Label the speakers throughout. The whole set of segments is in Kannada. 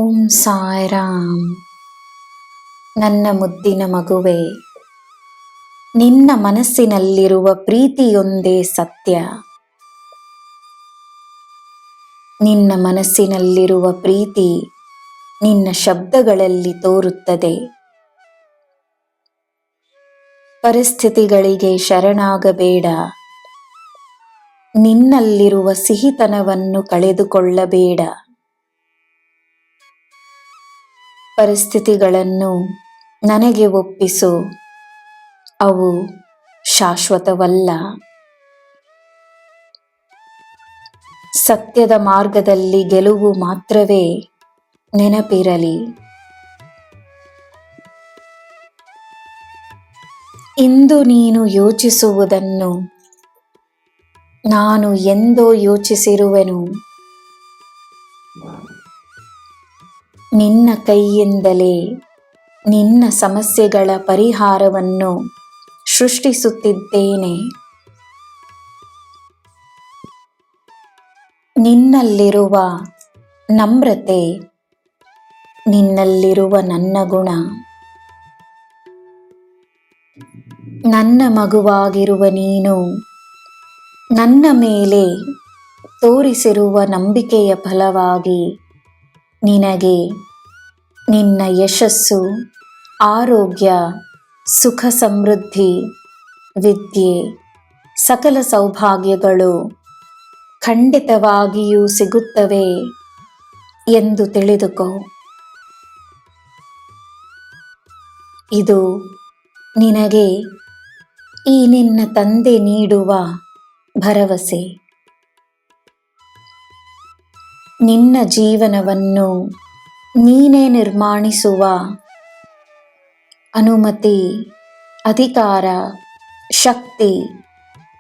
Speaker 1: ಓಂ ಸಾಯಿರಾಮ್. ನನ್ನ ಮುದ್ದಿನ ಮಗುವೆ, ನಿನ್ನ ಮನಸ್ಸಿನಲ್ಲಿರುವ ಪ್ರೀತಿಯೊಂದೇ ಸತ್ಯ. ನಿನ್ನ ಮನಸ್ಸಿನಲ್ಲಿರುವ ಪ್ರೀತಿ ನಿನ್ನ ಶಬ್ದಗಳಲ್ಲಿ ತೋರುತ್ತದೆ. ಪರಿಸ್ಥಿತಿಗಳಿಗೆ ಶರಣಾಗಬೇಡ. ನಿನ್ನಲ್ಲಿರುವ ಸಿಹಿತನವನ್ನು ಕಳೆದುಕೊಳ್ಳಬೇಡ. ಪರಿಸ್ಥಿತಿಗಳನ್ನು ನನಗೆ ಒಪ್ಪಿಸು, ಅವು ಶಾಶ್ವತವಲ್ಲ. ಸತ್ಯದ ಮಾರ್ಗದಲ್ಲಿ ಗೆಲುವು ಮಾತ್ರವೇ ನೆನಪಿರಲಿ. ಇಂದು ನೀನು ಯೋಚಿಸುವುದನ್ನು ನಾನು ಎಂದೋ ಯೋಚಿಸಿರುವೆನು. ನಿನ್ನ ಕೈಯಿಂದಲೇ ನಿನ್ನ ಸಮಸ್ಯೆಗಳ ಪರಿಹಾರವನ್ನು ಸೃಷ್ಟಿಸುತ್ತಿದ್ದೇನೆ. ನಿನ್ನಲ್ಲಿರುವ ನಮ್ರತೆ ನಿನ್ನಲ್ಲಿರುವ ನನ್ನ ಗುಣ. ನನ್ನ ಮಗುವಾಗಿರುವ ನೀನು ನನ್ನ ಮೇಲೆ ತೋರಿಸಿರುವ ನಂಬಿಕೆಯ ಫಲವಾಗಿ ನಿನಗೆ ನಿನ್ನ ಯಶಸ್ಸು, ಆರೋಗ್ಯ, ಸುಖ ಸಮೃದ್ಧಿ, ವಿದ್ಯೆ, ಸಕಲ ಸೌಭಾಗ್ಯಗಳು ಖಂಡಿತವಾಗಿಯೂ ಸಿಗುತ್ತವೆ ಎಂದು ತಿಳಿದುಕೋ. ಇದು ನಿನಗೆ ಈ ನಿನ್ನ ತಂದೆ ನೀಡುವ ಭರವಸೆ. ನಿನ್ನ ಜೀವನವನ್ನು ನೀನೇ ನಿರ್ಮಾಣಿಸುವ ಅನುಮತಿ, ಅಧಿಕಾರ, ಶಕ್ತಿ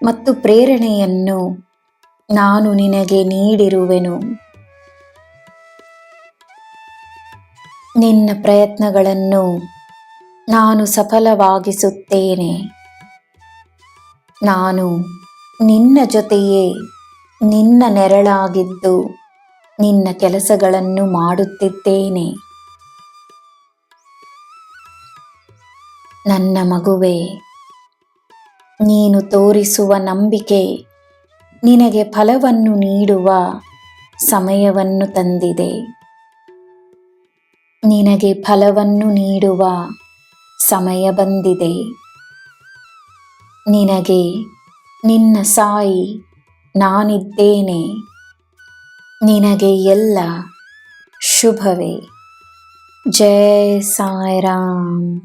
Speaker 1: ಮತ್ತು ಪ್ರೇರಣೆಯನ್ನು ನಾನು ನಿನಗೆ ನೀಡಿರುವೆನು. ನಿನ್ನ ಪ್ರಯತ್ನಗಳನ್ನು ನಾನು ಸಫಲವಾಗಿಸುತ್ತೇನೆ. ನಾನು ನಿನ್ನ ಜೊತೆಯೇ ನಿನ್ನ ನೆರಳಾಗಿದ್ದು ನಿನ್ನ ಕೆಲಸಗಳನ್ನು ಮಾಡುತ್ತಿದ್ದೇನೆ. ನನ್ನ ಮಗುವೆ, ನೀನು ತೋರಿಸುವ ನಂಬಿಕೆ ನಿನಗೆ ಫಲವನ್ನು ನೀಡುವ ಸಮಯವನ್ನು ತಂದಿದೆ. ನಿನಗೆ ಫಲವನ್ನು ನೀಡುವ ಸಮಯ ಬಂದಿದೆ. ನಿನಗೆ ನಿನ್ನ ಸಾಯಿ ನಾನಿದ್ದೇನೆ. ನಿನಗೆ ಎಲ್ಲ ಶುಭವೇ. ಜೈ ಸಾಯಿರಾಮ್.